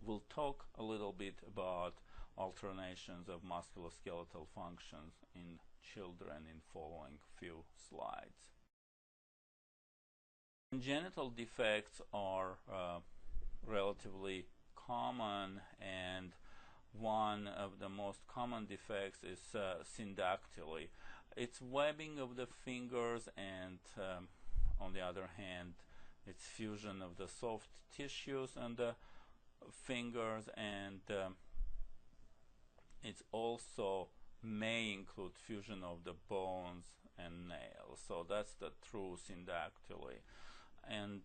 we'll talk a little bit about alternations of musculoskeletal functions in children in following few slides. Congenital defects are relatively common, and one of the most common defects is syndactyly. It's webbing of the fingers, and on the other hand, it's fusion of the soft tissues and the fingers, and it also may include fusion of the bones and nails. So that's the true syndactyly. And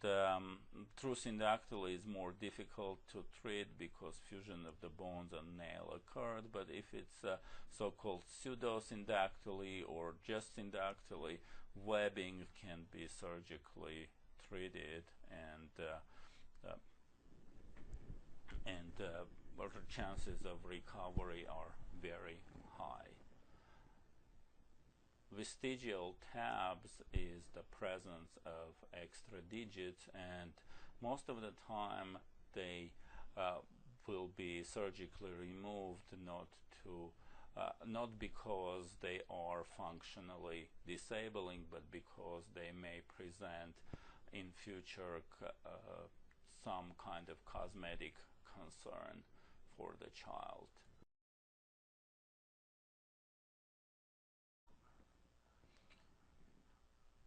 true syndactyly is more difficult to treat because fusion of the bones and nail occurred. But if it's so-called pseudo-syndactyly or just syndactyly, webbing can be surgically treated, and the chances of recovery are very high. Vestigial tabs is the presence of extra digits, and most of the time they will be surgically removed, not because they are functionally disabling, but because they may present in future some kind of cosmetic concern for the child.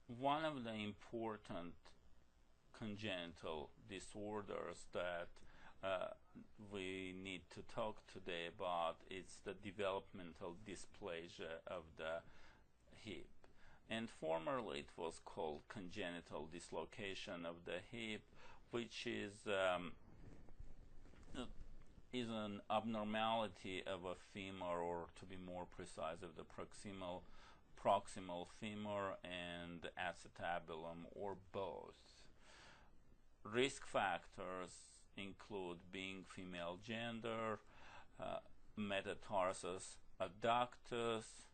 One of the important congenital disorders that we need to talk today about is the developmental dysplasia of the hip. And formerly it was called congenital dislocation of the hip, which is an abnormality of a femur, or to be more precise, of the proximal femur and acetabulum, or both. Risk factors include being female gender, metatarsus adductus,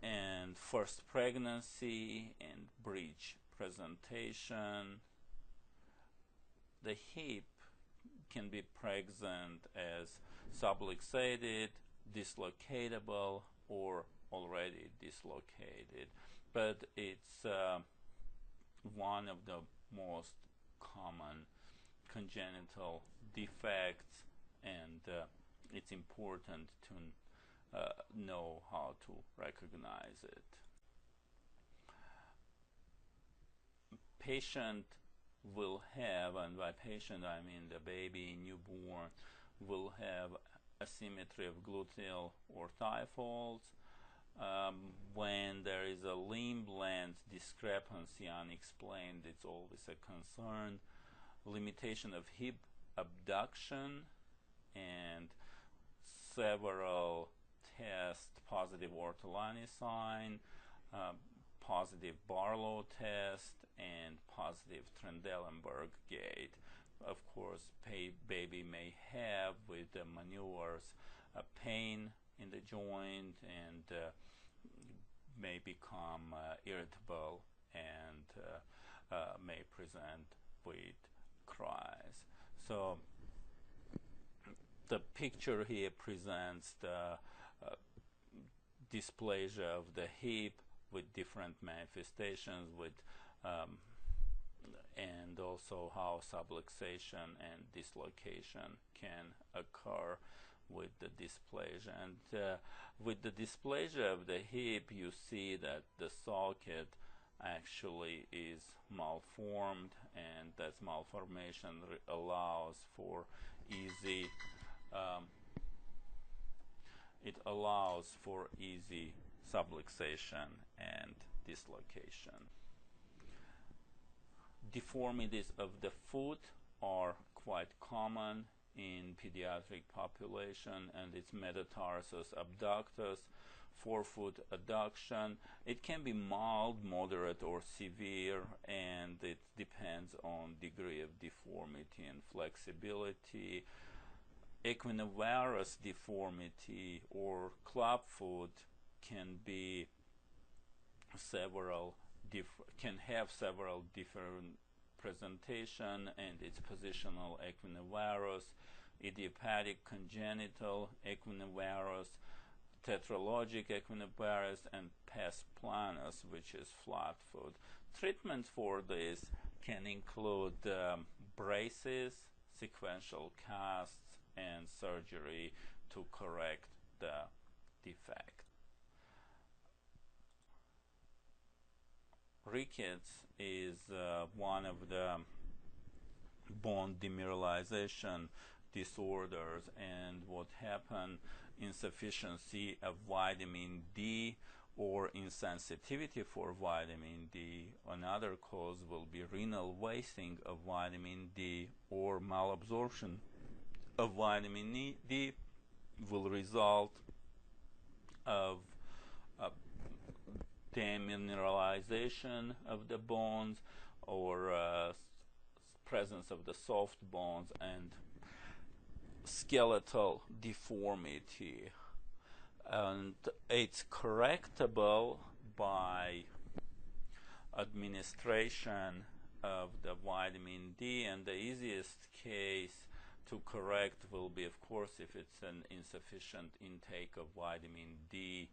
and first pregnancy and breech presentation. The hip can be present as subluxated, dislocatable, or already dislocated, but it's one of the most common congenital defects, and it's important to know how to recognize it. Patient will have, and by patient I mean the baby, newborn, will have asymmetry of gluteal or thigh folds. When there is a limb length discrepancy unexplained, it's always a concern. Limitation of hip abduction, and several tests, positive Ortolani sign, positive Barlow test, and positive Trendelenburg gait. Of course, baby may have, with the maneuvers, pain in the joint, and may become irritable, and may present with cries. So the picture here presents the dysplasia of the hip with different manifestations, with and also how subluxation and dislocation can occur with the dysplasia. And with the dysplasia of the hip, you see that the socket actually is malformed, and that malformation allows for easy subluxation and dislocation. Deformities of the foot are quite common in pediatric population, and it's metatarsus abductus, forefoot adduction. It can be mild, moderate, or severe, and it depends on degree of deformity and flexibility. Equinovarus deformity or clubfoot can be have several different presentation and its positional equinovarus, idiopathic congenital equinovarus, tetralogic equinovarus, and pes planus, which is flat foot. Treatments for this can include braces, sequential casts, and surgery to correct the defect. Rickets is one of the bone demineralization disorders, and what happens, insufficiency of vitamin D or insensitivity for vitamin D. Another cause will be renal wasting of vitamin D, or malabsorption of vitamin D will result of demineralization of the bones, or presence of the soft bones, and skeletal deformity. And it's correctable by administration of the vitamin D, and the easiest case to correct will be, of course, if it's an insufficient intake of vitamin D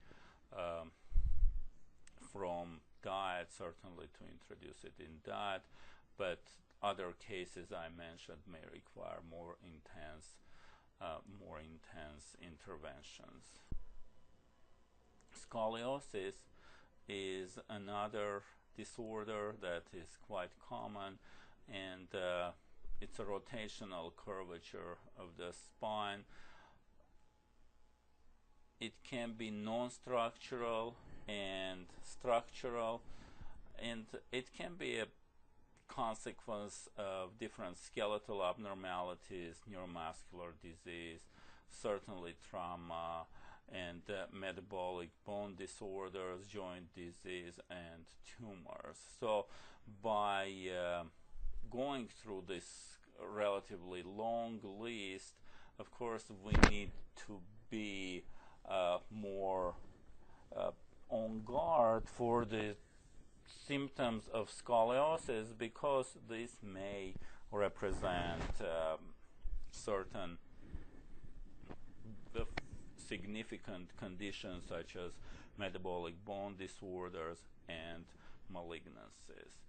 from diet, certainly to introduce it in diet, but other cases I mentioned may require more intense interventions. Scoliosis is another disorder that is quite common, and it's a rotational curvature of the spine. It can be non-structural and structural, and it can be a consequence of different skeletal abnormalities, neuromuscular disease, certainly trauma, and metabolic bone disorders, joint disease, and tumors. So by going through this relatively long list, of course we need to be more on guard for the symptoms of scoliosis, because this may represent certain significant conditions such as metabolic bone disorders and malignancies.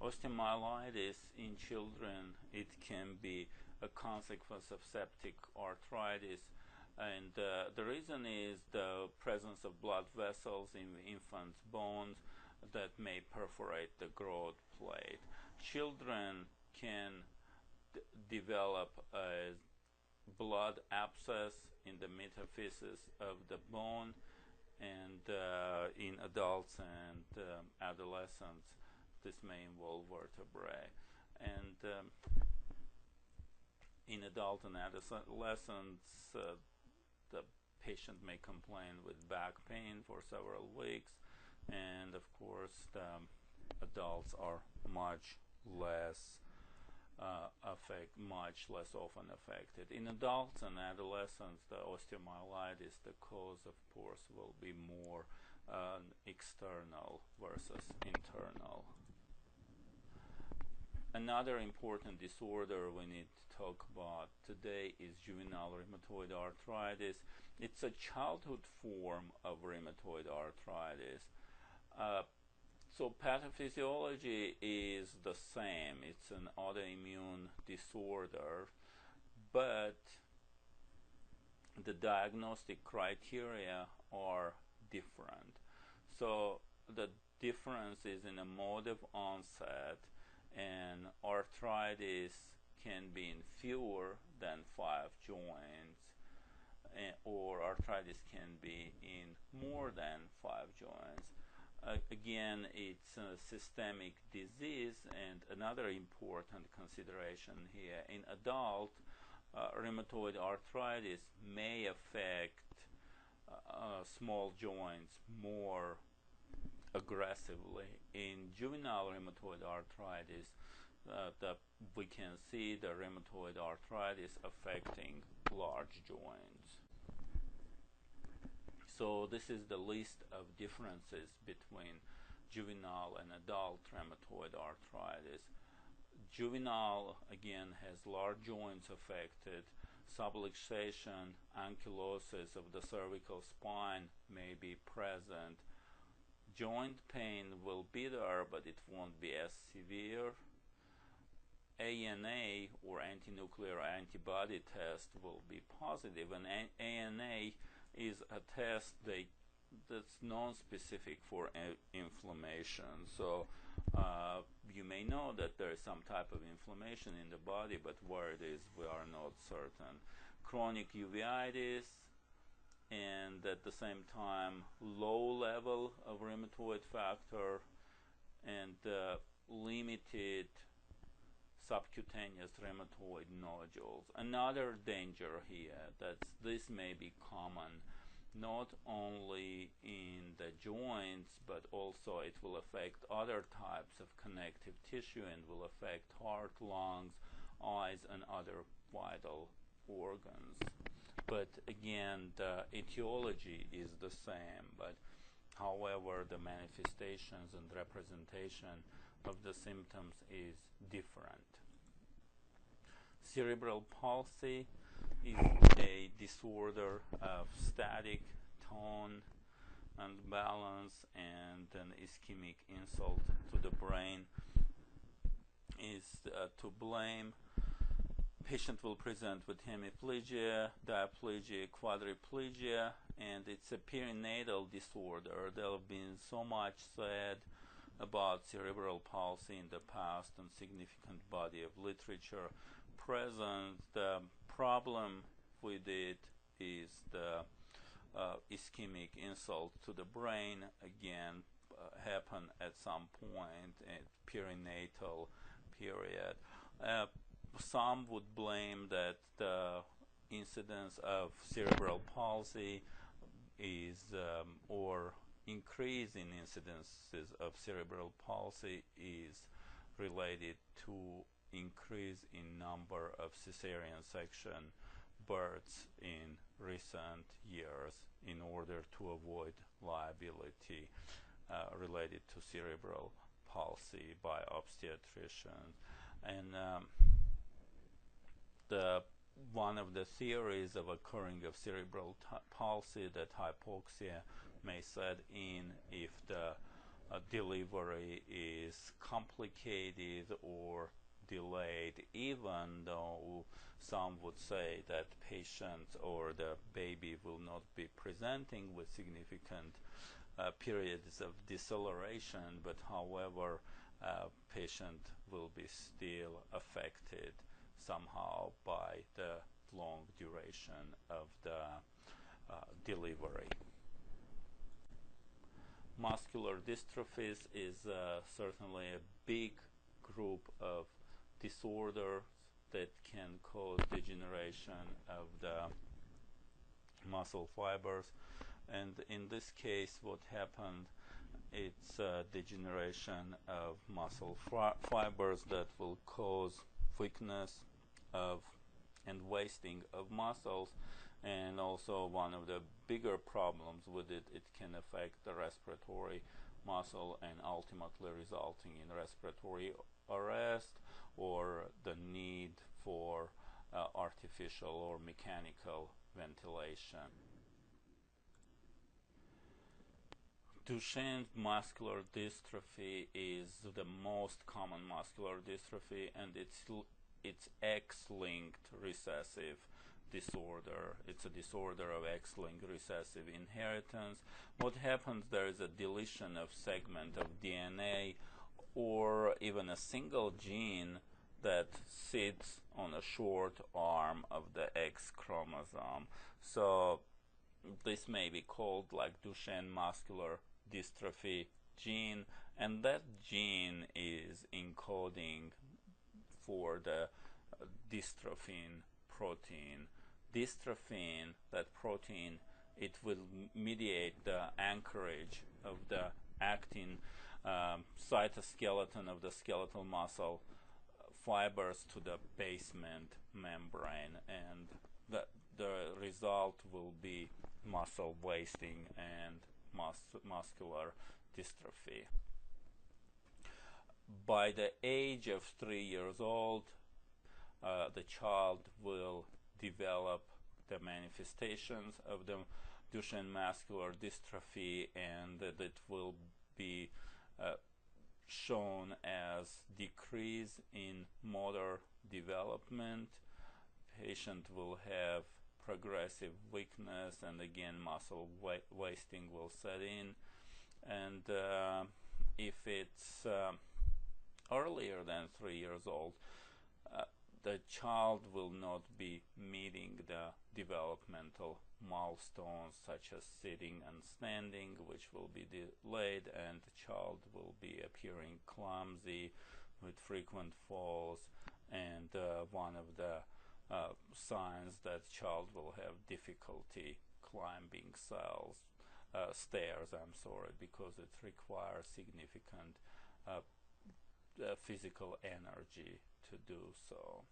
Osteomyelitis in children, it can be a consequence of septic arthritis, and the reason is the presence of blood vessels in infant bones that may perforate the growth plate. Children can develop a blood abscess in the metaphysis of the bone, and in adults and adolescents this may involve vertebrae, and in adult and adolescents the patient may complain with back pain for several weeks, and of course the adults are much less often affected. In adults and adolescents, the osteomyelitis, the cause of course will be more external versus internal. Another important disorder we need to talk about today is juvenile rheumatoid arthritis. It's a childhood form of rheumatoid arthritis. So pathophysiology is the same. It's an autoimmune disorder, but the diagnostic criteria are different. So the difference is in a mode of onset, and arthritis can be in fewer than 5 joints, or arthritis can be in more than 5 joints. Again, it's a systemic disease, and another important consideration here, in adult rheumatoid arthritis may affect small joints more aggressively. In juvenile rheumatoid arthritis, we can see the rheumatoid arthritis affecting large joints. So this is the list of differences between juvenile and adult rheumatoid arthritis. Juvenile, again, has large joints affected. Subluxation, ankylosis of the cervical spine may be present. Joint pain will be there, but it won't be as severe. ANA, or anti-nuclear antibody test, will be positive, and ANA is a test that's non-specific for inflammation. So you may know that there is some type of inflammation in the body, but where it is, we are not certain. Chronic uveitis, and at the same time low level of rheumatoid factor, and limited subcutaneous rheumatoid nodules. Another danger here, that this may be common not only in the joints, but also it will affect other types of connective tissue and will affect heart, lungs, eyes, and other vital organs. But again, the etiology is the same, but however the manifestations and representation of the symptoms is different. Cerebral palsy is a disorder of static tone and balance, and an ischemic insult to the brain is to blame. Patient will present with hemiplegia, diplegia, quadriplegia, and it's a perinatal disorder. There have been so much said about cerebral palsy in the past, and significant body of literature present. The problem with it is the ischemic insult to the brain, again, happen at some point at perinatal period. Some would blame that the incidence of cerebral palsy is, or increase in incidences of cerebral palsy is related to increase in number of cesarean section births in recent years in order to avoid liability related to cerebral palsy by obstetricians. And one of the theories of occurring of cerebral palsy, that hypoxia may set in if the delivery is complicated or delayed, even though some would say that patient or the baby will not be presenting with significant periods of deceleration, but however patient will be still affected somehow by the long duration of the delivery. Muscular dystrophies is certainly a big group of disorders that can cause degeneration of the muscle fibers, and in this case what happened, it's degeneration of muscle fibers that will cause weakness of and wasting of muscles. And also one of the bigger problems with it, it can affect the respiratory muscle and ultimately resulting in respiratory arrest or the need for artificial or mechanical ventilation. Duchenne muscular dystrophy is the most common muscular dystrophy, and it's X-linked recessive disorder. It's a disorder of X-linked recessive inheritance. What happens, there is a deletion of segment of DNA or even a single gene that sits on a short arm of the X chromosome. So this may be called like Duchenne muscular dystrophy gene, and that gene is encoding for the dystrophin protein. Dystrophin, that protein, it will mediate the anchorage of the actin cytoskeleton of the skeletal muscle fibers to the basement membrane, and the result will be muscle wasting and muscular dystrophy. By the age of 3 years old, the child will develop the manifestations of the Duchenne muscular dystrophy, and that will be shown as decrease in motor development. Patient will have progressive weakness, and again muscle wasting will set in. And if it's earlier than 3 years old, the child will not be meeting the developmental milestones such as sitting and standing, which will be delayed, and the child will be appearing clumsy with frequent falls, and one of the signs that child will have difficulty climbing stairs, because it requires significant physical energy to do so.